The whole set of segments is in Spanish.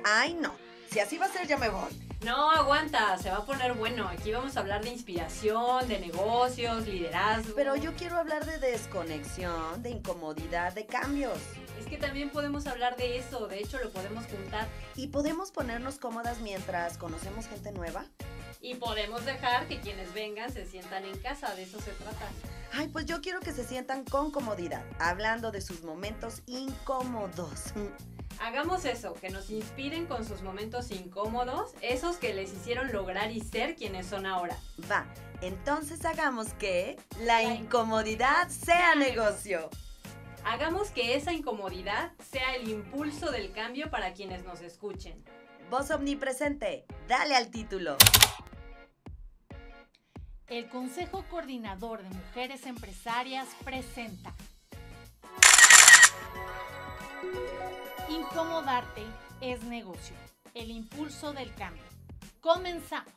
Ay, no. Si así va a ser, ya me voy. No, aguanta, se va a poner bueno. Aquí vamos a hablar de inspiración, de negocios, liderazgo. Pero yo quiero hablar de desconexión, de incomodidad, de cambios. Es que también podemos hablar de eso, de hecho lo podemos juntar. ¿Y podemos ponernos cómodas mientras conocemos gente nueva? Y podemos dejar que quienes vengan se sientan en casa, de eso se trata. Ay, pues yo quiero que se sientan con comodidad, hablando de sus momentos incómodos. Hagamos eso, que nos inspiren con sus momentos incómodos, esos que les hicieron lograr y ser quienes son ahora. Va, entonces hagamos que la incomodidad sea negocio. Hagamos que esa incomodidad sea el impulso del cambio para quienes nos escuchen. Voz omnipresente, dale al título. El Consejo Coordinador de Mujeres Empresarias presenta Incomodarte es negocio, el impulso del cambio. Comenzamos.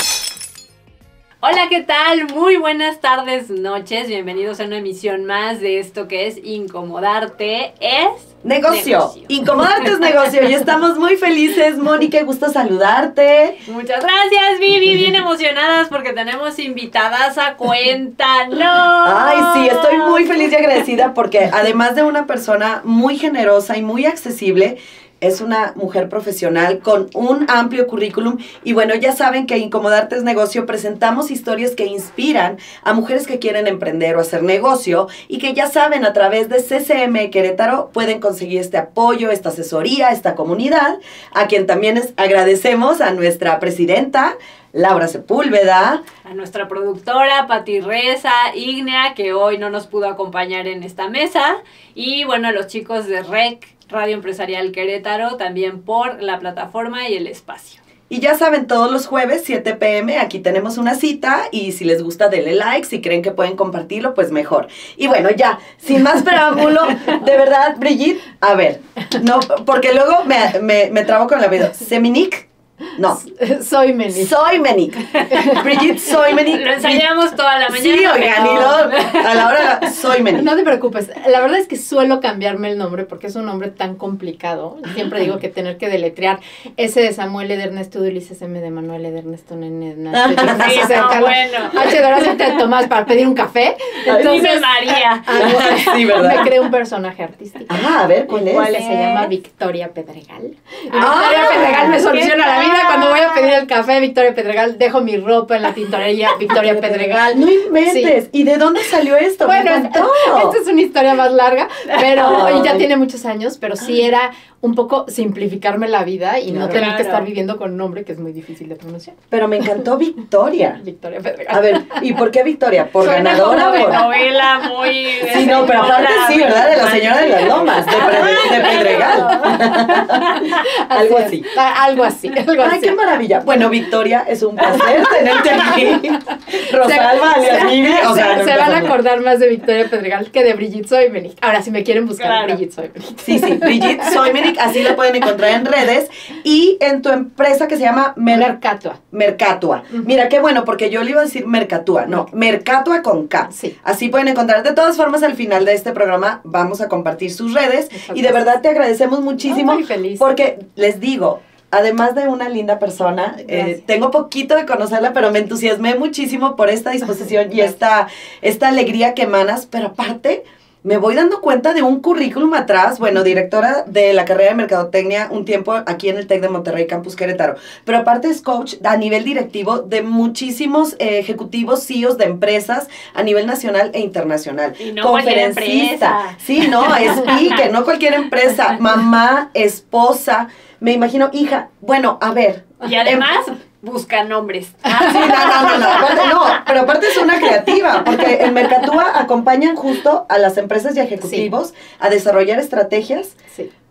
Hola, ¿qué tal? Muy buenas tardes, noches. Bienvenidos a una emisión más de esto que es Incomodarte es Negocio. Incomodarte es negocio y estamos muy felices. Mónica, gusto saludarte. Muchas gracias, Vivi. Bien emocionadas porque tenemos invitadas a cuenta. ¡No! Ay, sí, estoy muy feliz y agradecida porque además de una persona muy generosa y muy accesible, es una mujer profesional con un amplio currículum y bueno, ya saben que Incomodarte es negocio, presentamos historias que inspiran a mujeres que quieren emprender o hacer negocio y que ya saben a través de CCM Querétaro pueden conseguir este apoyo, esta asesoría, esta comunidad, a quien también agradecemos a nuestra presidenta, Laura Sepúlveda, a nuestra productora Pati Reza, Ignea, que hoy no nos pudo acompañar en esta mesa, y bueno, a los chicos de REC, Radio Empresarial Querétaro, también por la plataforma y el espacio. Y ya saben, todos los jueves, 7 p.m., aquí tenemos una cita y si les gusta, denle like, si creen que pueden compartirlo, pues mejor. Y bueno, ya, sin más preámbulo, de verdad, Brigitte, a ver, no, porque luego me trabo con la vida. ¿Seminic? No. Soy Menic. Soy Menic. Brigitte, soy Menic. Lo ensayamos toda la mañana. Sí, oigan, y luego, a la hora soy Menic. No te preocupes, la verdad es que suelo cambiarme el nombre porque es un nombre tan complicado. Siempre digo que tener que deletrear S de Samuel, E de Ernesto, de Ulises, M de Manuel, E de Ernesto, N de Sí, no, bueno. H de Horacio, T de Tomás para pedir un café. Dime María. Sí, ¿verdad? Me creé un personaje artístico. Ah, a ver, ¿cuál es? ¿Cuál se llama Victoria Pedregal? Ah, Victoria Pedregal me soluciona la vida. tal? Cuando voy a pedir el café, Victoria Pedregal, dejo mi ropa en la tintorería, Victoria Pedregal. No inventes. Sí. ¿Y de dónde salió esto? Bueno, esta es una historia más larga, pero ya tiene muchos años, pero sí era un poco simplificarme la vida y no tener que estar viviendo con un nombre que es muy difícil de pronunciar. Pero me encantó Victoria. Victoria Pedregal. A ver, ¿y por qué Victoria? ¿Por Suena ganadora? como de Por novela muy... Sí, no, pero aparte sí, ¿verdad? De la señora de las lomas, de Pedregal. Algo así. Algo así. Ay, qué maravilla. Bueno, Victoria, es un placer tenerte aquí. Rosalba, alias Vivi. O sea, se van a acordar más de Victoria Pedregal que de Brigitte Soymenic. Ahora, si me quieren buscar, Brigitte Soymenic. Sí, Brigitte Soymenic, así la pueden encontrar en redes. Y en tu empresa que se llama Mercatua. Mercatua. Mira, qué bueno, porque yo le iba a decir Mercatua. No, Mercatua con K. Sí. Así pueden encontrar. De todas formas, al final de este programa vamos a compartir sus redes. Y de verdad te agradecemos muchísimo. Muy feliz. Porque les digo, además de una linda persona, tengo poquito de conocerla, pero me entusiasmé muchísimo por esta disposición y esta alegría que emanas, pero aparte me voy dando cuenta de un currículum atrás, bueno, directora de la carrera de Mercadotecnia un tiempo aquí en el TEC de Monterrey, Campus Querétaro, pero aparte es coach a nivel directivo de muchísimos ejecutivos, CEOs de empresas a nivel nacional e internacional. Y no cualquier empresa. Sí, no, speaker, no cualquier empresa, mamá, esposa, me imagino, hija, bueno, a ver. Y además busca nombres. Ah, sí, no, pero aparte es una creativa, porque en Mercatua acompañan justo a las empresas y ejecutivos a desarrollar estrategias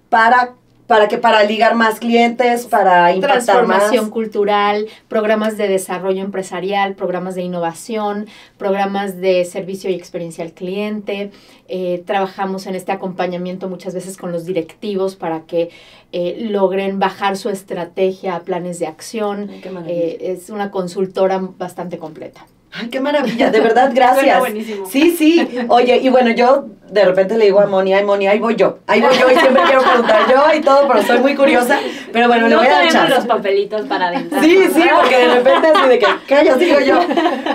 para ligar más clientes, para impactar transformación más. Cultural, programas de desarrollo empresarial, programas de innovación, programas de servicio y experiencia al cliente. Trabajamos en este acompañamiento muchas veces con los directivos para que logren bajar su estrategia a planes de acción. Ay, qué maravilla. Es una consultora bastante completa. Ay, qué maravilla, de verdad, gracias. Suena buenísimo. Sí, sí. Oye, y bueno, yo de repente le digo a Moni, ay, Moni, ahí voy yo y siempre quiero preguntar yo y todo, pero soy muy curiosa. Pero bueno, le No voy a dar tenemos chance. los papelitos para adentrar. Sí, sí, porque de repente así de que, calla, digo yo.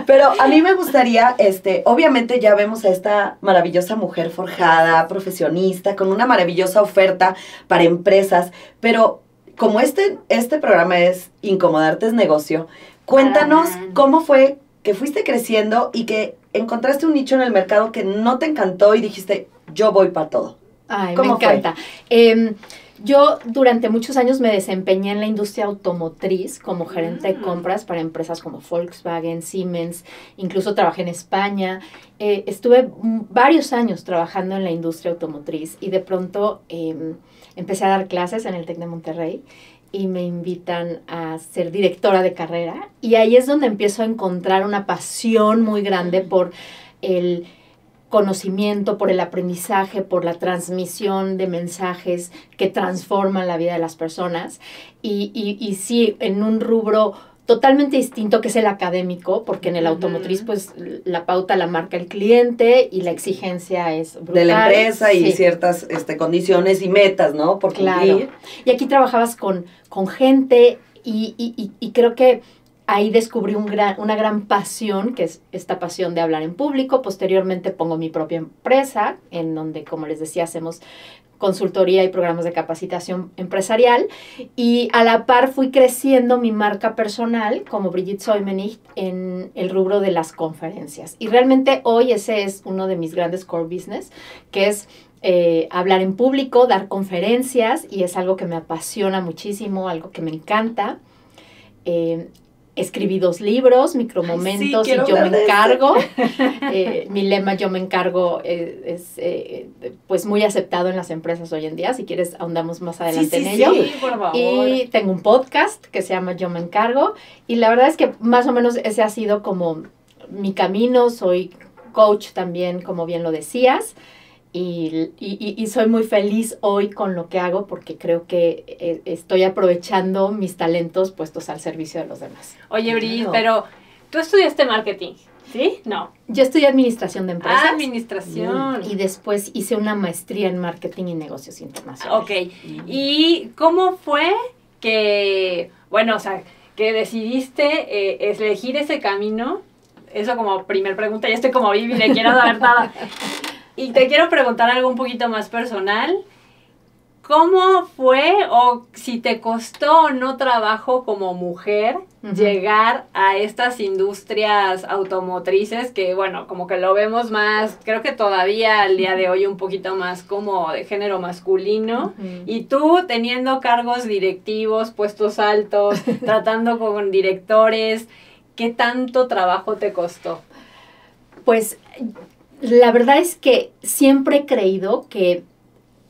Pero a mí me gustaría, obviamente ya vemos a esta maravillosa mujer forjada, profesionista, con una maravillosa oferta para empresas, pero como este programa es Incomodarte es Negocio, cuéntanos cómo fue que fuiste creciendo y que encontraste un nicho en el mercado que no te encantó y dijiste, yo voy para todo. Ay, ¿Cómo me encanta. Yo durante muchos años me desempeñé en la industria automotriz como gerente de compras para empresas como Volkswagen, Siemens, incluso trabajé en España. Estuve varios años trabajando en la industria automotriz y de pronto empecé a dar clases en el TEC de Monterrey y me invitan a ser directora de carrera y ahí es donde empiezo a encontrar una pasión muy grande por el conocimiento, por el aprendizaje, por la transmisión de mensajes que transforman la vida de las personas y sí, en un rubro totalmente distinto que es el académico, porque en el automotriz pues la pauta la marca el cliente y la exigencia es brutal. De la empresa y sí. ciertas condiciones y metas, ¿no? Por cumplir. Claro. Y aquí trabajabas con gente y creo que ahí descubrí una gran pasión, que es esta pasión de hablar en público. Posteriormente pongo mi propia empresa, en donde, como les decía, hacemos consultoría y programas de capacitación empresarial. Y a la par fui creciendo mi marca personal como Brigitte Soimenich en el rubro de las conferencias. Y realmente hoy ese es uno de mis grandes core business, que es hablar en público, dar conferencias, y es algo que me apasiona muchísimo, algo que me encanta. Escribí 2 libros, Micromomentos y Yo me encargo. Mi lema, Yo me encargo, es pues muy aceptado en las empresas hoy en día. Si quieres, ahondamos más adelante en ello. Sí, por favor. Y tengo un podcast que se llama Yo me encargo. Y la verdad es que más o menos ese ha sido como mi camino. Soy coach también, como bien lo decías. Y soy muy feliz hoy con lo que hago porque creo que estoy aprovechando mis talentos puestos al servicio de los demás. Oye, Brigitte, pero tú estudiaste marketing, ¿sí? No. Yo estudié administración de empresas. Administración. Y después hice una maestría en marketing y negocios internacionales. Ok. ¿Y cómo fue que, bueno, o sea, que decidiste elegir ese camino? Eso como primer pregunta. Ya estoy como Vivi, le quiero dar nada. Y te quiero preguntar algo un poquito más personal. ¿Cómo fue o si te costó o no trabajo como mujer llegar a estas industrias automotrices que, bueno, como que lo vemos más, creo que todavía al día de hoy un poquito más como de género masculino? Y tú teniendo cargos directivos, puestos altos, tratando con directores, ¿qué tanto trabajo te costó? Pues la verdad es que siempre he creído que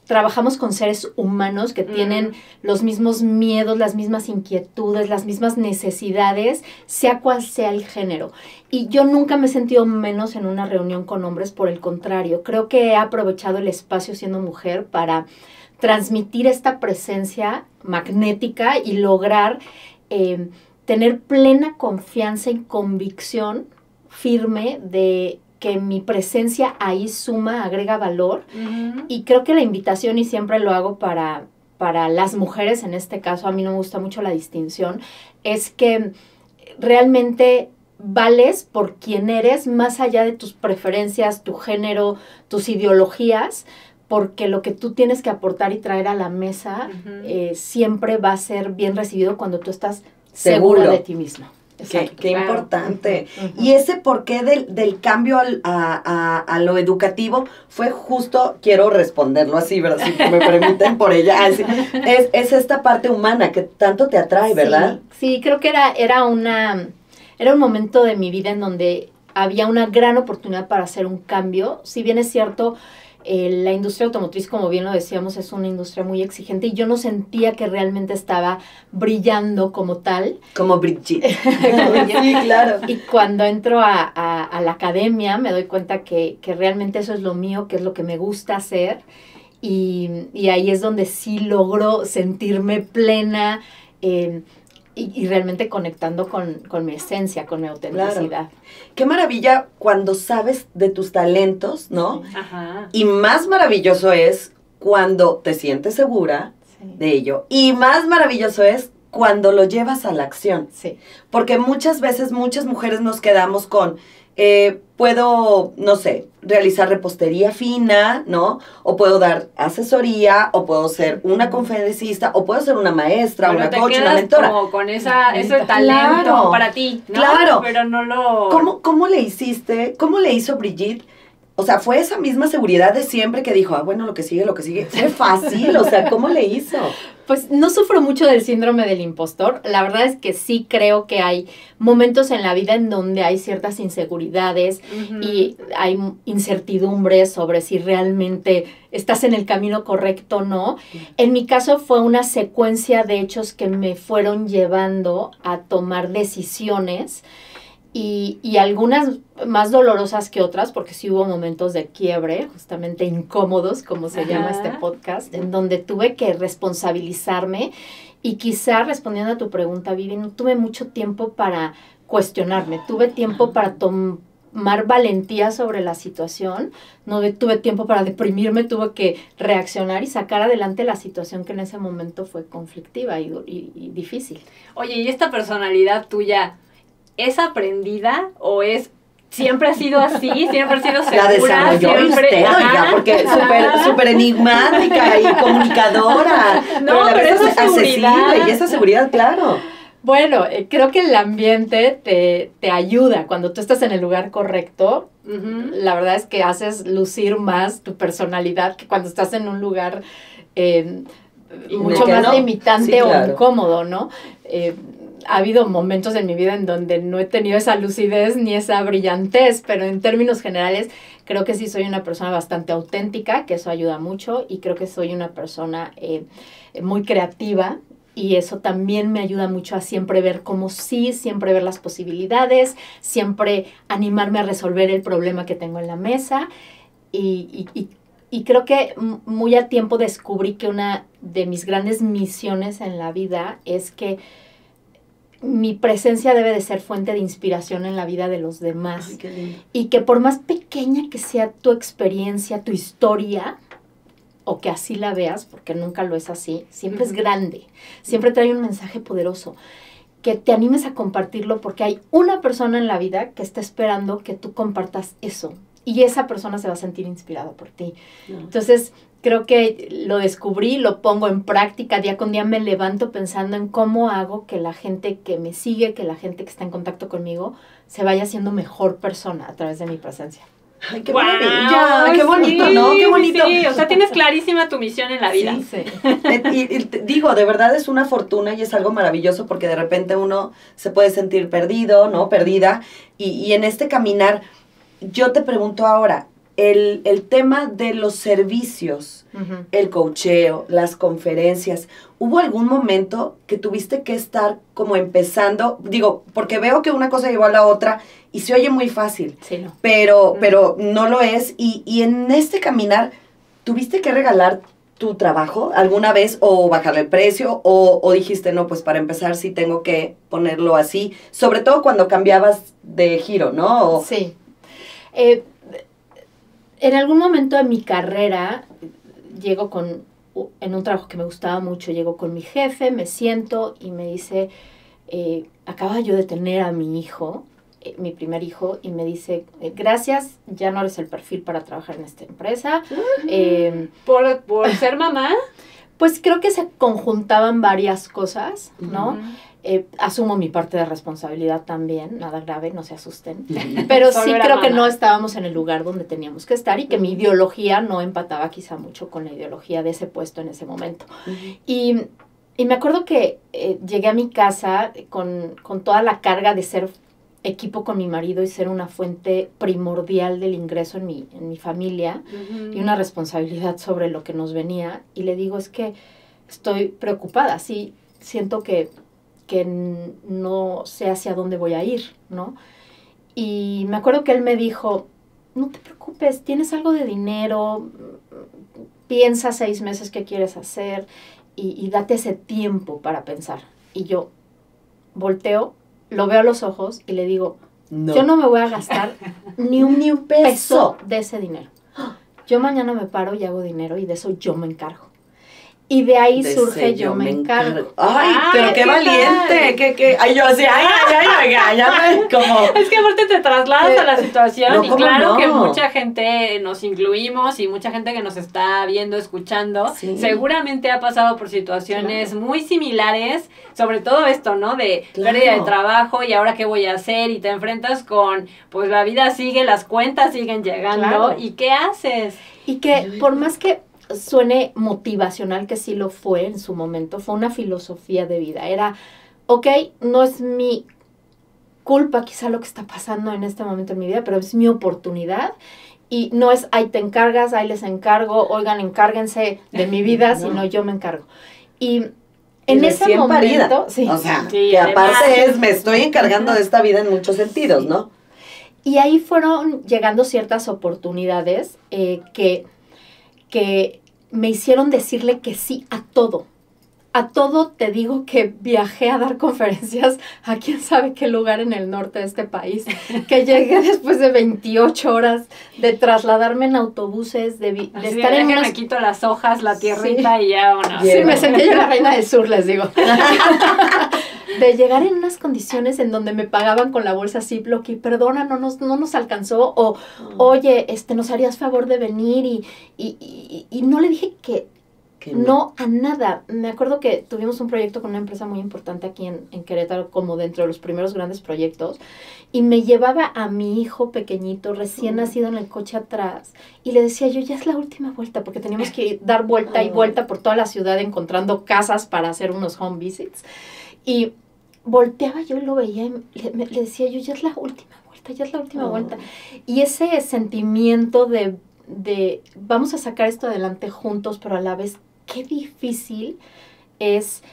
trabajamos con seres humanos que tienen los mismos miedos, las mismas inquietudes, las mismas necesidades, sea cual sea el género. Y yo nunca me he sentido menos en una reunión con hombres, por el contrario. Creo que he aprovechado el espacio siendo mujer para transmitir esta presencia magnética y lograr tener plena confianza y convicción firme de que mi presencia ahí suma, agrega valor. Y creo que la invitación, y siempre lo hago para las mujeres, en este caso, a mí no me gusta mucho la distinción, es que realmente vales por quien eres, más allá de tus preferencias, tu género, tus ideologías, porque lo que tú tienes que aportar y traer a la mesa siempre va a ser bien recibido cuando tú estás seguro de ti mismo. Qué importante. Y ese porqué del cambio a lo educativo fue justo, quiero responderlo así, ¿verdad? Si me permiten por ella. Es esta parte humana que tanto te atrae, ¿verdad? Sí, creo que era un momento de mi vida en donde había una gran oportunidad para hacer un cambio. Si bien es cierto, la industria automotriz, como bien lo decíamos, es una industria muy exigente y yo no sentía que realmente estaba brillando como tal. Como Brigitte. Sí, claro. Y cuando entro a la academia me doy cuenta que realmente eso es lo mío, que es lo que me gusta hacer y ahí es donde sí logro sentirme plena, y realmente conectando con mi esencia, con mi autenticidad. Claro. Qué maravilla cuando sabes de tus talentos, ¿no? Sí. Ajá. Y más maravilloso es cuando te sientes segura Sí. de ello. Y más maravilloso es cuando lo llevas a la acción. Sí. Porque muchas veces, muchas mujeres nos quedamos con, puedo, no sé, realizar repostería fina, ¿no? O puedo dar asesoría, o puedo ser una conferencista, o puedo ser una maestra, Pero una te coach, una quedas mentora. como con ese talento Claro. para ti, ¿no? Claro. Pero no lo... ¿Cómo le hiciste? ¿Cómo le hizo Brigitte? O sea, ¿fue esa misma seguridad de siempre que dijo, bueno, lo que sigue, lo que sigue? Fue fácil, o sea, ¿cómo le hizo? Pues no sufro mucho del síndrome del impostor. La verdad es que sí creo que hay momentos en la vida en donde hay ciertas inseguridades y hay incertidumbres sobre si realmente estás en el camino correcto o no. En mi caso fue una secuencia de hechos que me fueron llevando a tomar decisiones y algunas más dolorosas que otras, porque sí hubo momentos de quiebre, justamente incómodos, como se llama este podcast, en donde tuve que responsabilizarme y quizá respondiendo a tu pregunta, Vivi, no tuve mucho tiempo para cuestionarme, tuve tiempo para tomar valentía sobre la situación, no tuve tiempo para deprimirme, tuve que reaccionar y sacar adelante la situación que en ese momento fue conflictiva y difícil. Oye, ¿y esta personalidad tuya es aprendida o es siempre ha sido así, siempre ha sido segura? La desarrolló siempre, usted, oiga, porque súper enigmática y comunicadora. No, pero la esa ves seguridad. accesible y esa seguridad, claro. Bueno, creo que el ambiente te ayuda. Cuando tú estás en el lugar correcto, la verdad es que haces lucir más tu personalidad que cuando estás en un lugar mucho más limitante, sí, claro, o incómodo, ¿no? Ha habido momentos en mi vida en donde no he tenido esa lucidez ni esa brillantez, pero en términos generales creo que sí soy una persona bastante auténtica, que eso ayuda mucho, y creo que soy una persona muy creativa, y eso también me ayuda mucho a siempre ver como sí, siempre ver las posibilidades, siempre animarme a resolver el problema que tengo en la mesa, y creo que muy a tiempo descubrí que una de mis grandes misiones en la vida es que mi presencia debe de ser fuente de inspiración en la vida de los demás. Ay, qué lindo. Y que por más pequeña que sea tu experiencia, tu historia, o que así la veas, porque nunca lo es así, siempre es grande, siempre trae un mensaje poderoso, que te animes a compartirlo porque hay una persona en la vida que está esperando que tú compartas eso, y esa persona se va a sentir inspirada por ti. Entonces, creo que lo descubrí, lo pongo en práctica, día con día me levanto pensando en cómo hago que la gente que me sigue, que la gente que está en contacto conmigo, se vaya siendo mejor persona a través de mi presencia. Ay, qué maravilla, qué bonito, sí, ¿no? Qué bonito. Sí, o sea, tienes clarísima tu misión en la vida. Sí. Y te digo, de verdad es una fortuna y es algo maravilloso porque de repente uno se puede sentir perdido, ¿no? Perdida. Y en este caminar, yo te pregunto ahora, el tema de los servicios, el coacheo, las conferencias, ¿hubo algún momento que tuviste que estar como empezando? Digo, porque veo que una cosa llevó a la otra y se oye muy fácil, Sí, no. pero no lo es. Y en este caminar, ¿tuviste que regalar tu trabajo alguna vez o bajarle el precio? O dijiste, no, pues para empezar sí tengo que ponerlo así, sobre todo cuando cambiabas de giro, ¿no? Sí. En algún momento de mi carrera, llego en un trabajo que me gustaba mucho, llego con mi jefe, me siento y me dice, acaba yo de tener a mi hijo, mi primer hijo, y me dice, gracias, ya no eres el perfil para trabajar en esta empresa. ¿Por ser mamá? Pues creo que se conjuntaban varias cosas, ¿no? Asumo mi parte de responsabilidad también, nada grave, no se asusten. Pero sí creo que no estábamos en el lugar donde teníamos que estar y que mi ideología no empataba quizá mucho con la ideología de ese puesto en ese momento. Y me acuerdo que llegué a mi casa con toda la carga de ser equipo con mi marido y ser una fuente primordial del ingreso en mi familia y una responsabilidad sobre lo que nos venía. Y le digo, es que estoy preocupada, sí, siento que no sé hacia dónde voy a ir, ¿no? Y me acuerdo que él me dijo, no te preocupes, tienes algo de dinero, piensa 6 meses qué quieres hacer y date ese tiempo para pensar. Y yo, volteo, lo veo a los ojos y le digo, No. yo no me voy a gastar ni un peso de ese dinero. Yo mañana me paro y hago dinero y de eso yo me encargo. Y de ahí De surge ese yo me encargo. Ay, pero qué ¿qué valiente. ¿Qué? Ay, yo así, oiga, ya me como... Es que aparte te trasladas a la situación No, y ¿cómo claro no? que mucha gente nos incluimos y mucha gente que nos está viendo, escuchando, Sí. seguramente ha pasado por situaciones muy similares, sobre todo esto, ¿no? De Claro. pérdida de trabajo y ahora qué voy a hacer y te enfrentas con, pues la vida sigue, las cuentas siguen llegando Claro. y ¿qué haces? Y que por más que suene motivacional, que sí lo fue en su momento, fue una filosofía de vida. Era, ok, no es mi culpa quizá lo que está pasando en este momento en mi vida, pero es mi oportunidad. Y no es, ahí te encargas, ahí les encargo, oigan, encárguense de mi vida, No. sino yo me encargo. Y Y en ese recién parida. momento, sí. O sea, Sí, que además. aparte es, me estoy encargando de esta vida en muchos sentidos, ¿no? Y ahí fueron llegando ciertas oportunidades que me hicieron decirle que sí a todo. A todo te digo que viajé a dar conferencias a quién sabe qué lugar en el norte de este país, que llegué después de 28 horas de trasladarme en autobuses, de Así estar en déjenme unas... quito las hojas, la tierrita y ya, bueno. Bien. Sí, me sentía yo la reina del sur, les digo. De llegar en unas condiciones en donde me pagaban con la bolsa Ziploc y perdona, no nos alcanzó, o oye, nos harías favor de venir y no le dije que Que no a nada. Me acuerdo que tuvimos un proyecto con una empresa muy importante aquí en Querétaro, como dentro de los primeros grandes proyectos, y me llevaba a mi hijo pequeñito, recién nacido, en el coche atrás, y le decía yo, ya es la última vuelta, porque teníamos que dar vuelta y vuelta por toda la ciudad encontrando casas para hacer unos home visits, y volteaba yo y lo veía y le decía yo, ya es la última vuelta, ya es la última vuelta. Y ese sentimiento de vamos a sacar esto adelante juntos, pero a la vez qué difícil es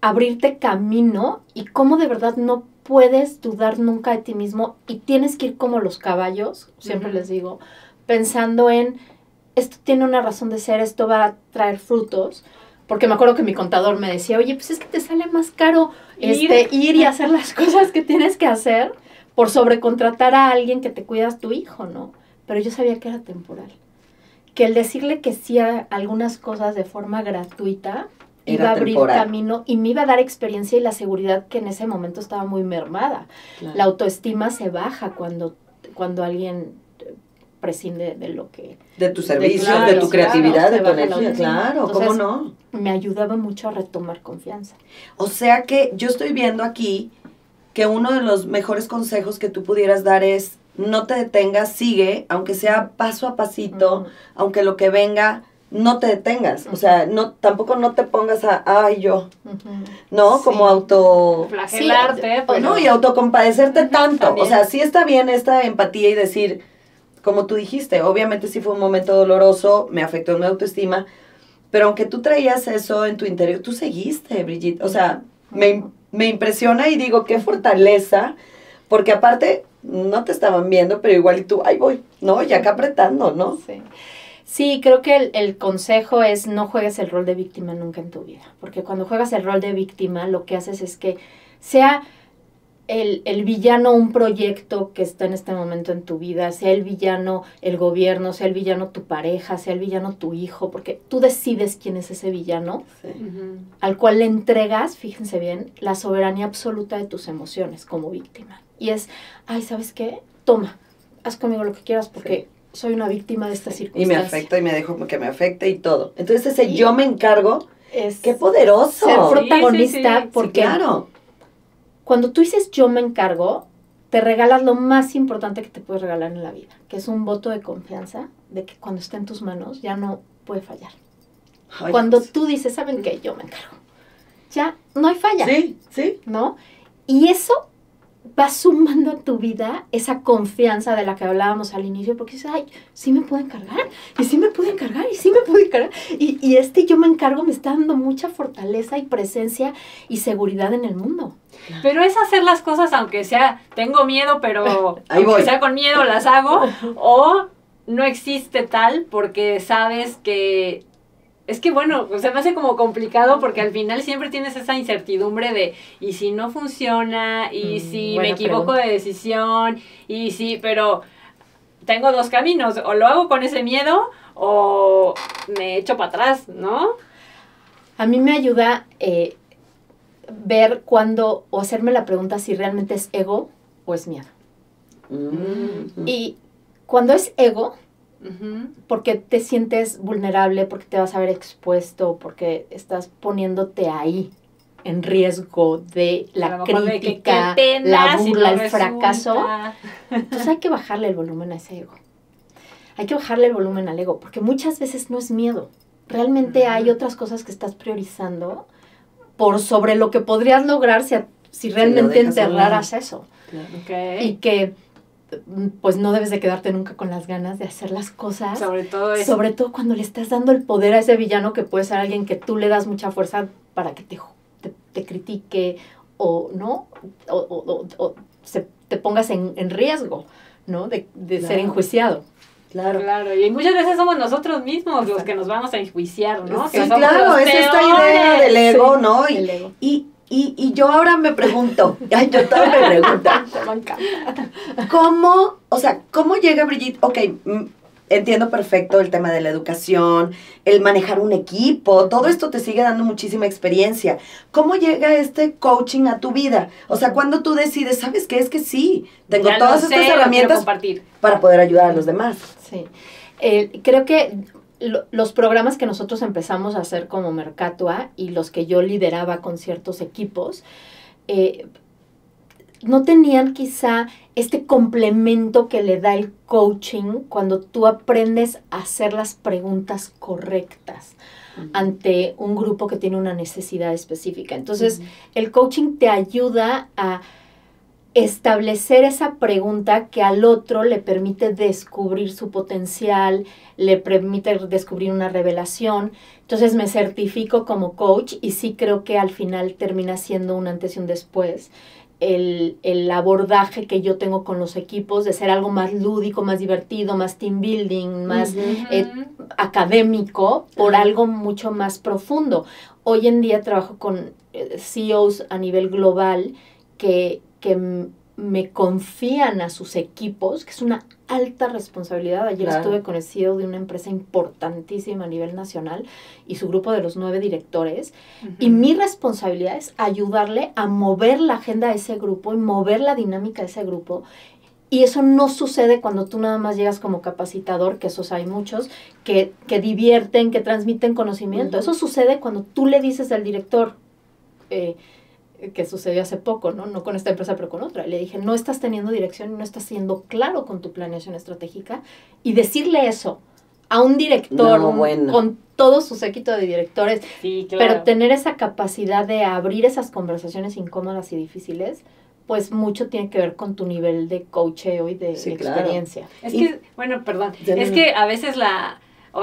abrirte camino y cómo de verdad no puedes dudar nunca de ti mismo y tienes que ir como los caballos, siempre les digo, pensando en esto tiene una razón de ser, esto va a traer frutos. Porque me acuerdo que mi contador me decía, oye, pues es que te sale más caro ir y hacer las cosas que tienes que hacer por sobrecontratar a alguien que te cuidas tu hijo, ¿no? Pero yo sabía que era temporal. Que el decirle que sí a algunas cosas de forma gratuita iba a abrir camino y me iba a dar experiencia y la seguridad que en ese momento estaba muy mermada. Claro. La autoestima se baja cuando alguien prescinde de lo que... De tu servicio, claro, de tu creatividad, claro, de tu se baja la energía, autoestima. claro, ¿cómo Entonces, no? me ayudaba mucho a retomar confianza. O sea que yo estoy viendo aquí que uno de los mejores consejos que tú pudieras dar es no te detengas, sigue, aunque sea paso a pasito, aunque lo que venga, no te detengas. O sea, tampoco no te pongas ay, yo, ¿no? Sí. Como Flagelarte, o pero... no, y autocompadecerte tanto. también. O sea, sí está bien esta empatía y decir, como tú dijiste, obviamente sí fue un momento doloroso, me afectó en mi autoestima, pero aunque tú traías eso en tu interior, tú seguiste, Brigitte. O sea, me impresiona y digo, qué fortaleza, porque aparte no te estaban viendo, pero igual y tú, ahí voy, ¿no? Y acá apretando, ¿no? Sí. Sí, creo que el consejo es no juegues el rol de víctima nunca en tu vida, porque cuando juegas el rol de víctima, lo que haces es que sea el villano un proyecto que está en este momento en tu vida, sea el villano el gobierno, sea el villano tu pareja, sea el villano tu hijo, porque tú decides quién es ese villano, Sí. al cual le entregas, fíjense bien, la soberanía absoluta de tus emociones como víctima. Y es, ay, ¿sabes qué? Toma, haz conmigo lo que quieras porque soy una víctima de esta Y circunstancia. me afecta y me dejo que me afecte y todo. Entonces ese yo me encargo, Es qué poderoso. ser protagonista sí, porque claro. cuando tú dices yo me encargo, te regalas lo más importante que te puedes regalar en la vida, que es un voto de confianza de que cuando esté en tus manos ya no puede fallar. Ay, Cuando tú dices, ¿saben qué? Yo me encargo. Ya no hay falla, sí, sí. ¿no? Y eso va sumando a tu vida esa confianza de la que hablábamos al inicio, porque dices, ay, sí me puedo encargar, y sí me puedo encargar, y sí me puedo encargar. Y yo me encargo me está dando mucha fortaleza y presencia y seguridad en el mundo. Pero es hacer las cosas aunque sea, tengo miedo, pero Ahí aunque voy. sea con miedo las hago, o no existe tal porque sabes que es que bueno, se me hace como complicado porque al final siempre tienes esa incertidumbre de, ¿y si no funciona? ¿Y si me equivoco de decisión? Y si, pero tengo dos caminos, o lo hago con ese miedo o me echo para atrás, ¿no? A mí me ayuda ver cuándo, o hacerme la pregunta si realmente es ego o es miedo. Y cuando es ego, porque te sientes vulnerable, porque te vas a ver expuesto, porque estás poniéndote ahí en riesgo de la crítica, la burla, el fracaso. Entonces hay que bajarle el volumen a ese ego. Hay que bajarle el volumen al ego, porque muchas veces no es miedo. Realmente hay otras cosas que estás priorizando por sobre lo que podrías lograr si realmente enterraras eso. Okay. Y que pues no debes de quedarte nunca con las ganas de hacer las cosas. Sobre todo eso. Sobre todo cuando le estás dando el poder a ese villano que puede ser alguien que tú le das mucha fuerza para que te critique o no, o te pongas en riesgo, ¿no? De ser enjuiciado. Claro. Claro, y muchas veces somos nosotros mismos los que nos vamos a enjuiciar, ¿no? Sí, claro, es esta idea del ego, ¿no? El ego. Y yo ahora me pregunto, yo todavía me pregunto, ¿cómo llega Brigitte? Ok, entiendo perfecto el tema de la educación, el manejar un equipo, todo esto te sigue dando muchísima experiencia. ¿Cómo llega este coaching a tu vida? O sea, cuando tú decides, ¿sabes qué? Es que sí, tengo todas estas herramientas para poder ayudar a los demás. Sí, creo que los programas que nosotros empezamos a hacer como Mercatua y los que yo lideraba con ciertos equipos, no tenían quizá este complemento que le da el coaching cuando tú aprendes a hacer las preguntas correctas ante un grupo que tiene una necesidad específica. Entonces, el coaching te ayuda a establecer esa pregunta que al otro le permite descubrir su potencial, le permite descubrir una revelación. Entonces me certifico como coach y sí creo que al final termina siendo un antes y un después. El abordaje que yo tengo con los equipos de ser algo más lúdico, más divertido, más team building, más académico, por algo mucho más profundo. Hoy en día trabajo con CEOs a nivel global que me confían a sus equipos, que es una alta responsabilidad. Ayer estuve con el CEO de una empresa importantísima a nivel nacional y su grupo de los 9 directores, y mi responsabilidad es ayudarle a mover la agenda de ese grupo y mover la dinámica de ese grupo. Y eso no sucede cuando tú nada más llegas como capacitador, que esos hay muchos, que divierten, que transmiten conocimiento. Eso sucede cuando tú le dices al director, que sucedió hace poco, ¿no? No con esta empresa, pero con otra. Le dije, no estás teniendo dirección, no estás siendo claro con tu planeación estratégica. Y decirle eso a un director, con todo su séquito de directores, sí, claro, pero tener esa capacidad de abrir esas conversaciones incómodas y difíciles, pues mucho tiene que ver con tu nivel de coacheo y de experiencia. Es que, bueno, perdón, es que a veces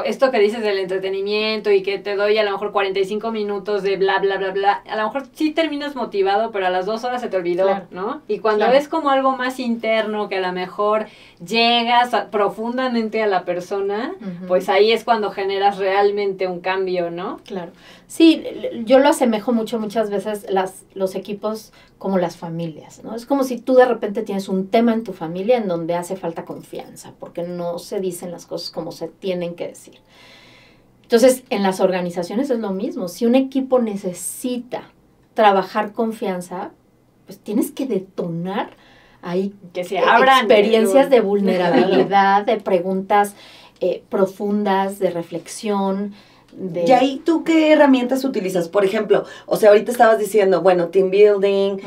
esto que dices del entretenimiento y que te doy a lo mejor 45 minutos de bla, bla, bla, bla, a lo mejor sí terminas motivado, pero a las 2 horas se te olvidó, claro, ¿no? Y cuando ves como algo más interno, que a lo mejor llegas profundamente a la persona, pues ahí es cuando generas realmente un cambio, ¿no? Claro. Sí, yo lo asemejo muchas veces los equipos como las familias, ¿no? Es como si tú de repente tienes un tema en tu familia en donde hace falta confianza, porque no se dicen las cosas como se tienen que decir. Entonces, en las organizaciones es lo mismo. Si un equipo necesita trabajar confianza, pues tienes que detonar ahí que se abran experiencias de vulnerabilidad, de preguntas profundas, de reflexión. ¿Y ahí tú qué herramientas utilizas? Por ejemplo, o sea, ahorita estabas diciendo, bueno, team building,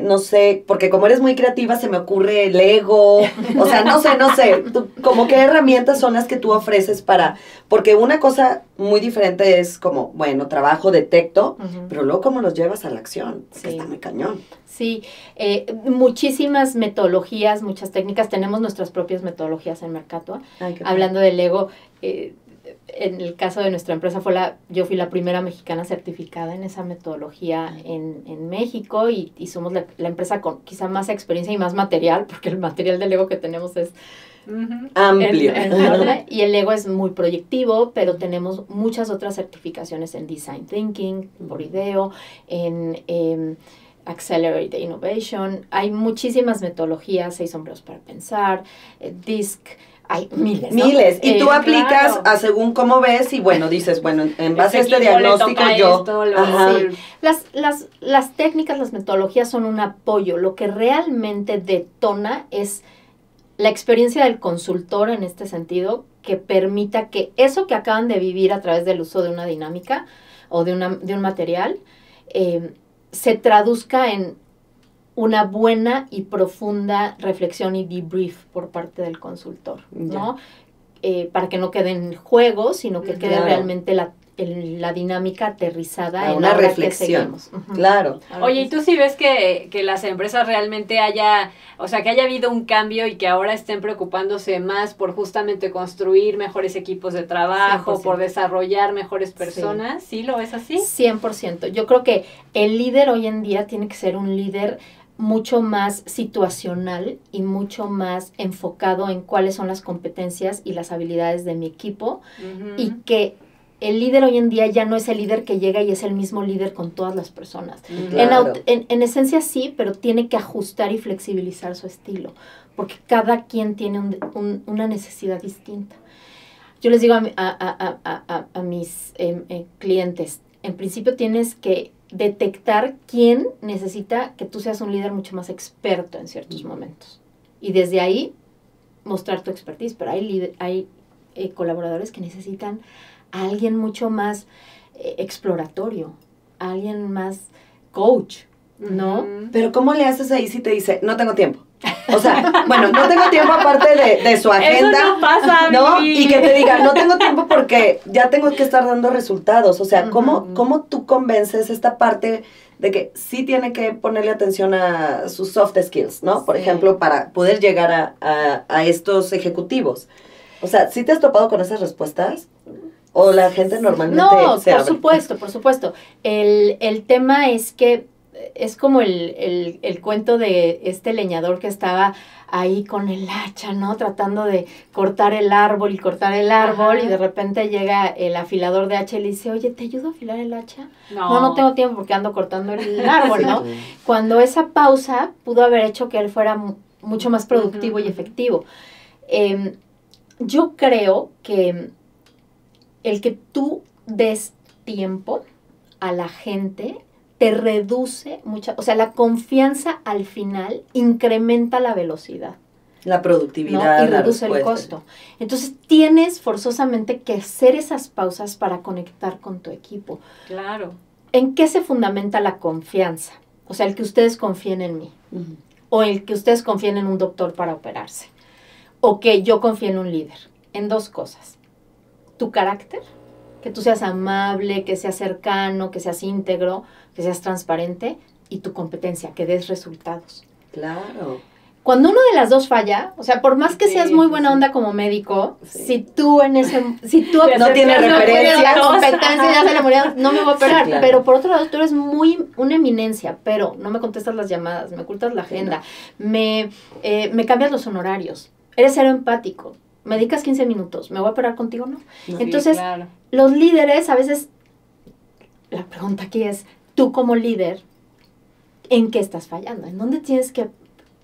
no sé, porque como eres muy creativa se me ocurre Lego, o sea, no sé, como qué herramientas son las que tú ofreces porque una cosa muy diferente es como, bueno, trabajo, detecto, pero luego cómo los llevas a la acción, que está muy cañón. Sí, muchísimas metodologías, muchas técnicas, tenemos nuestras propias metodologías en Mercatua. Hablando del Lego, en el caso de nuestra empresa yo fui la primera mexicana certificada en esa metodología en México y somos la empresa con quizá más experiencia y más material, porque el material del Lego que tenemos es amplio. Enorme, y el Lego es muy proyectivo, pero tenemos muchas otras certificaciones en Design Thinking, por IDEO, en Accelerate Innovation. Hay muchísimas metodologías, 6 sombreros para pensar, DISC, hay miles, ¿no? Miles. Y tú aplicas claro. a según cómo ves y bueno, dices, bueno, en base a este equipo le diagnóstico toca yo... esto, Sí. Las técnicas, las metodologías son un apoyo. Lo que realmente detona es la experiencia del consultor en este sentido, que permita que eso que acaban de vivir a través del uso de una dinámica o de un material se traduzca en una buena y profunda reflexión y debrief por parte del consultor, ¿no? Para que no queden juegos, sino que quede realmente la dinámica aterrizada en una la reflexión. Claro. Oye, ¿y tú sí ves que las empresas realmente que haya habido un cambio y que ahora estén preocupándose más por justamente construir mejores equipos de trabajo, 100%. por desarrollar mejores personas? ¿Sí lo ves así? 100%. Yo creo que el líder hoy en día tiene que ser un líder mucho más situacional y mucho más enfocado en cuáles son las competencias y las habilidades de mi equipo, y que el líder hoy en día ya no es el líder que llega y es el mismo líder con todas las personas. Claro. En esencia sí, pero tiene que ajustar y flexibilizar su estilo, porque cada quien tiene una necesidad distinta. Yo les digo a mis clientes, en principio tienes que detectar quién necesita que tú seas un líder mucho más experto en ciertos momentos. Y desde ahí mostrar tu expertise, pero hay colaboradores que necesitan a alguien mucho más exploratorio, a alguien más coach, ¿no? Pero ¿cómo le haces ahí si te dice, no tengo tiempo? O sea, bueno, no tengo tiempo aparte de su agenda. Eso no pasa, ¿no? Vivi. Y que te diga, no tengo tiempo porque ya tengo que estar dando resultados. O sea, ¿cómo tú convences esta parte de que sí tiene que ponerle atención a sus soft skills, ¿no? Por ejemplo, para poder llegar a estos ejecutivos. O sea, ¿sí te has topado con esas respuestas? ¿O la gente normalmente se abre? Por supuesto. El tema es que es como el cuento de este leñador que estaba ahí con el hacha, ¿no? Tratando de cortar el árbol, Ajá. y de repente llega el afilador de hacha y le dice, oye, ¿te ayudo a afilar el hacha? No. No tengo tiempo porque ando cortando el árbol, ¿no? Cuando esa pausa pudo haber hecho que él fuera mucho más productivo y efectivo. Yo creo que el que tú des tiempo a la gente te reduce o sea, la confianza al final incrementa la velocidad, La ¿no? productividad. Y reduce el costo. Entonces, tienes forzosamente que hacer esas pausas para conectar con tu equipo. Claro. ¿En qué se fundamenta la confianza? O sea, el que ustedes confíen en mí, o el que ustedes confíen en un doctor para operarse, o que yo confíe en un líder. En 2 cosas. Tu carácter, que tú seas amable, que seas cercano, que seas íntegro, que seas transparente, y tu competencia, que des resultados. Claro. Cuando uno de las 2 falla, o sea, por más que seas muy buena onda como médico, si tú No tienes referencia, la competencia, ya se le murió, no me voy a operar. Claro. Pero por otro lado, tú eres una eminencia, pero no me contestas las llamadas, me ocultas la agenda, me cambias los honorarios, eres cero empático, me dedicas 15 minutos, ¿me voy a operar contigo? No. Entonces, claro. los líderes, a veces, la pregunta aquí es, tú como líder, ¿en qué estás fallando? ¿En dónde tienes que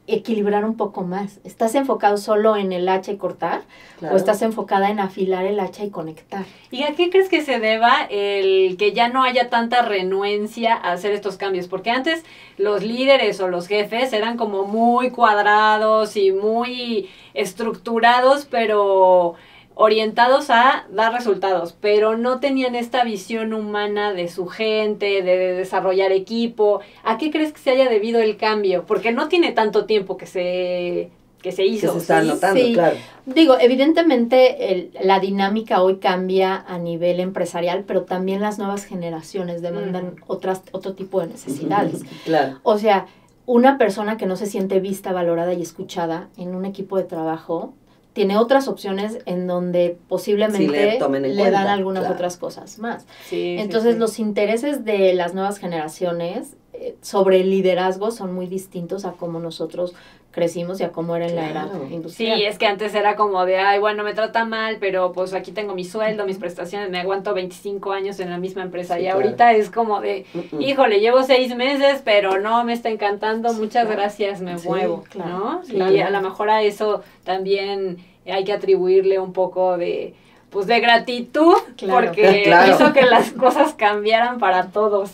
equilibrar un poco más? ¿Estás enfocado solo en el hacha y cortar? Claro. ¿O estás enfocada en afilar el hacha y conectar? ¿Y a qué crees que se deba el que ya no haya tanta renuencia a hacer estos cambios? Porque antes los líderes o los jefes eran como muy cuadrados y muy estructurados, pero orientados a dar resultados, pero no tenían esta visión humana de su gente, de desarrollar equipo. ¿A qué crees que se haya debido el cambio? Porque no tiene tanto tiempo que se hizo. Que se está ¿sí? notando, Sí. claro. Digo, evidentemente la dinámica hoy cambia a nivel empresarial, pero también las nuevas generaciones demandan otro tipo de necesidades. Claro. O sea, una persona que no se siente vista, valorada y escuchada en un equipo de trabajo tiene otras opciones en donde posiblemente le tomen en cuenta, dan algunas claro. otras cosas más. Sí, Entonces, sí. los intereses de las nuevas generaciones sobre el liderazgo son muy distintos a cómo nosotros crecimos y a cómo era en la era Claro. industrial. Sí, es que antes era como de, ay, bueno, me trata mal, pero pues aquí tengo mi sueldo, mis prestaciones, me aguanto 25 años en la misma empresa. Sí, Y claro. ahorita es como de, híjole, llevo 6 meses, pero no me está encantando, Sí, muchas claro. gracias, me Sí, muevo, claro. ¿no? Sí, Y a claro. lo mejor a eso también hay que atribuirle un poco de, pues, de gratitud, Claro. porque Claro. hizo que las cosas cambiaran para todos.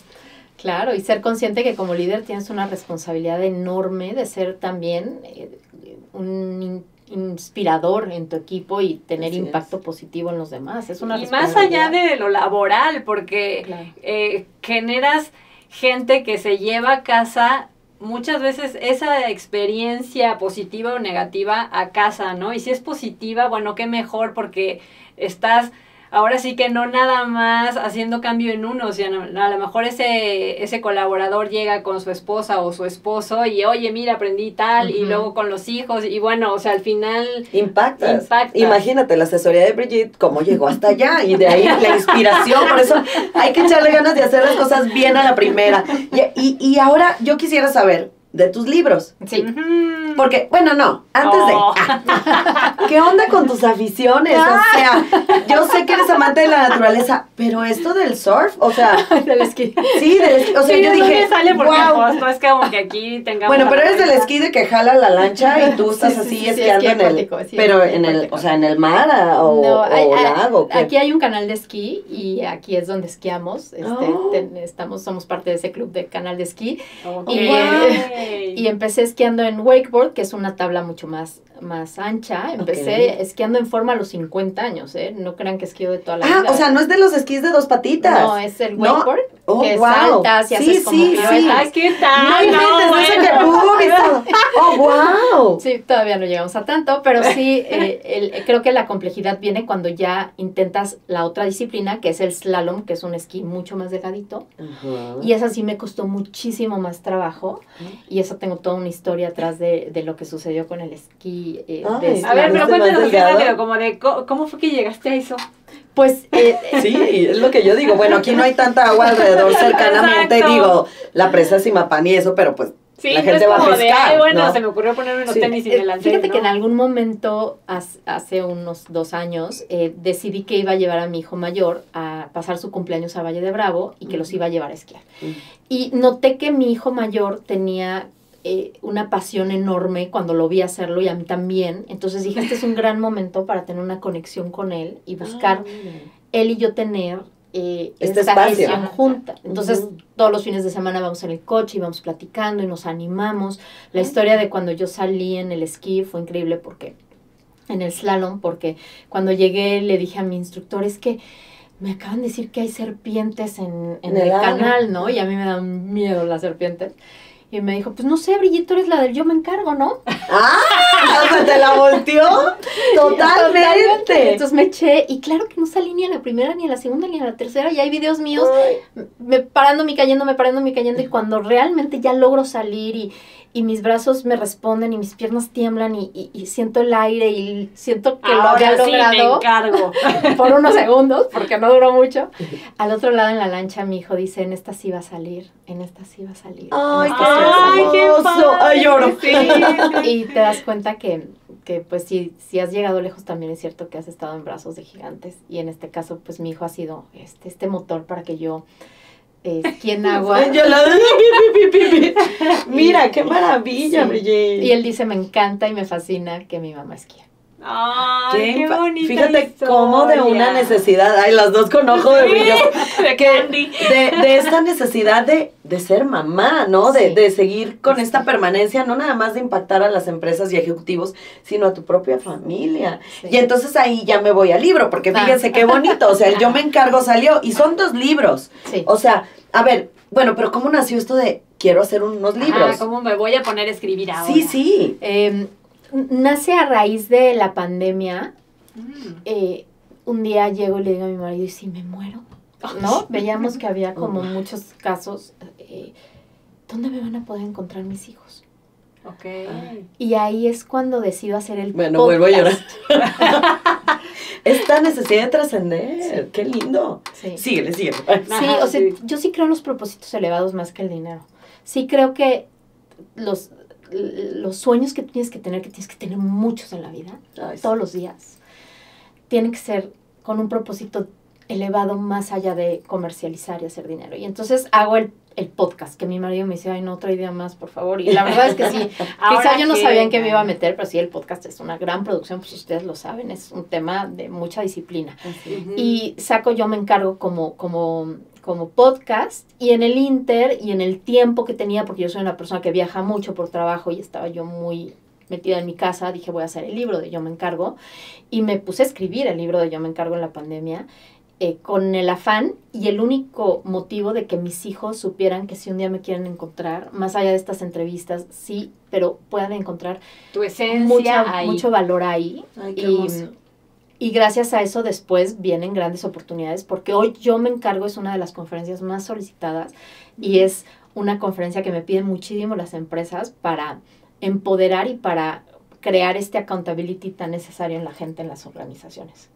Claro, y ser consciente que como líder tienes una responsabilidad enorme de ser también un inspirador en tu equipo y tener Así impacto es. positivo en los demás. Es una Y más allá responsabilidad. de lo laboral, porque Claro. generas gente que se lleva a casa muchas veces esa experiencia positiva o negativa a casa, ¿no? Y si es positiva, bueno, qué mejor, porque estás ahora sí que no nada más haciendo cambio en uno, o sea, a lo mejor ese colaborador llega con su esposa o su esposo y, oye, mira, aprendí tal, y Ujú. luego con los hijos, y bueno, o sea, al final... Impactas. Impactas. Imagínate la asesoría de Brigitte, cómo llegó hasta allá, y de ahí la inspiración, por eso hay que echarle ganas de hacer las cosas bien a la primera. Y ahora yo quisiera saber de tus libros, Sí. Ujú. porque, bueno, no, antes Oh. ¿qué onda con tus aficiones? O sea, yo sé que eres amante de la naturaleza, pero esto del surf, o sea, Del esquí. sí, o sea, Sí, yo ¿de dónde dije, sale? Porque wow. pues, no es como que aquí tengamos... Bueno, a pero la eres del cuenta. esquí de que jala la lancha y tú estás Sí, sí, así sí, sí, esquiando esquí en el, acuático, sí, pero esquí en el, acuático. o sea, en el mar o, No, o lago. ¿qué? aquí hay un canal de esquí y aquí es donde esquiamos. Oh. Somos parte de ese club de canal de esquí. Ok. Y empecé esquiando en wakeboard, que es una tabla mucho más ancha. Empecé Ok. esquiando en forma a los 50 años, ¿eh? No crean que esquío de toda la Ah, vida. o sea, no es de los esquís de dos patitas. No, es el No. wakeboard, Oh, que wow. saltas y Sí, haces como sí, piruetas. Ay, ¿qué No tal? inventes, de ese que boom y todo. Oh, wow. Sí, todavía no llegamos a tanto, pero sí, creo que la complejidad viene cuando ya intentas la otra disciplina, que es el slalom, que es un esquí mucho más delgadito. Ajá. Y esa sí me costó muchísimo más trabajo. Y eso tengo toda una historia atrás de lo que sucedió con el esquí. Ay, A ver, pero ¿Más cuéntanos así delgado? rápido, como de cómo fue que llegaste a eso. Pues, Sí, es lo que yo digo. Bueno, aquí no hay tanta agua alrededor cercanamente, Exacto. digo, la presa es Simapán y eso, pero pues Sí, la no gente es va a como de, pescar, ay, bueno, ¿no? se me ocurrió ponerme unos Sí. tenis y me lancé, fíjate ¿no? que en algún momento, hace unos 2 años, decidí que iba a llevar a mi hijo mayor a pasar su cumpleaños a Valle de Bravo y que los iba a llevar a esquiar. Y noté que mi hijo mayor tenía una pasión enorme cuando lo vi hacerlo y a mí también. Entonces dije, este es un gran momento para tener una conexión con él y buscar él y yo tener Este esta espacio. gestión junta. Entonces, Ujú. todos los fines de semana vamos en el coche y vamos platicando y nos animamos. La historia de cuando yo salí en el esquí fue increíble porque, en el slalom, porque cuando llegué le dije a mi instructor, es que me acaban de decir que hay serpientes en En el el agua. canal, ¿no? Y a mí me dan miedo las serpientes. Y me dijo, pues no sé, Brigitte, tú eres la del yo me encargo, ¿no? ¡Ah! O sea, ¿te la volteó? Totalmente. Entonces me eché y claro que no salí ni a la primera, ni a la segunda, ni a la tercera. Y hay videos míos Ay. parándome y cayendo. Y cuando realmente ya logro salir y mis brazos me responden y mis piernas tiemblan y siento el aire y siento que lo había Ahora sí me logrado encargo. por unos segundos, porque no duró mucho. Al otro lado en la lancha mi hijo dice, en esta sí va a salir, en esta sí va a salir. Ay, en qué esta sí va a salir". Ay, qué hermoso. padre. Ay, lloro. Sí. Y te das cuenta que pues si has llegado lejos también es cierto que has estado en brazos de gigantes y en este caso pues mi hijo ha sido este motor para que yo esquí en agua. Ay, yo la... Mira, qué maravilla, Sí. Brigitte. Y él dice, me encanta y me fascina que mi mamá esquía. Ay, qué bonita Fíjate historia. cómo de una necesidad, ay, las dos con ojo de brillo, de Candy. de esta necesidad de ser mamá, ¿no? Sí. De seguir con esta permanencia, no nada más de impactar a las empresas y ejecutivos, sino a tu propia familia. Sí. Y entonces ahí ya me voy al libro, porque fíjense qué bonito, o sea, el Yo me encargo salió, y son 2 libros. Sí. O sea, a ver, bueno, pero ¿cómo nació esto de quiero hacer unos libros? Ah, ¿cómo me voy a poner a escribir ahora? Sí, sí. Nace a raíz de la pandemia. Mm. Un día llego y le digo a mi marido, ¿y si me muero? ¿No? Veíamos que había como muchos casos. ¿Dónde me van a poder encontrar mis hijos? Ok. Y ahí es cuando decido hacer el Bueno, podcast. vuelvo a llorar. Esta necesidad de trascender. Sí. Qué lindo. Sí. Síguele. Sí, Ajá, o sea, sí. yo sí creo en los propósitos elevados más que el dinero. Sí creo que los sueños que tienes que tener muchos en la vida, Ay, sí. todos los días, tienen que ser con un propósito elevado más allá de comercializar y hacer dinero. Y entonces hago el podcast, que mi marido me dice, ay, no, otra idea más, por favor. Y la verdad es que sí, quizá yo no sabía en qué me iba a meter, pero sí, el podcast es una gran producción, pues ustedes lo saben, es un tema de mucha disciplina. Así. Ujú. Y saco Yo Me Encargo como podcast, y en el inter y en el tiempo que tenía, porque yo soy una persona que viaja mucho por trabajo y estaba yo muy metida en mi casa, dije voy a hacer el libro de Yo Me Encargo, y me puse a escribir el libro de Yo Me Encargo en la pandemia, con el afán y el único motivo de que mis hijos supieran que si un día me quieren encontrar, más allá de estas entrevistas, sí, pero puedan encontrar Tu esencia ahí. mucho valor ahí. Ay, qué hermoso. Y gracias a eso después vienen grandes oportunidades, porque hoy Yo Me Encargo es una de las conferencias más solicitadas y es una conferencia que me piden muchísimo las empresas para empoderar y para crear este accountability tan necesario en la gente, en las organizaciones.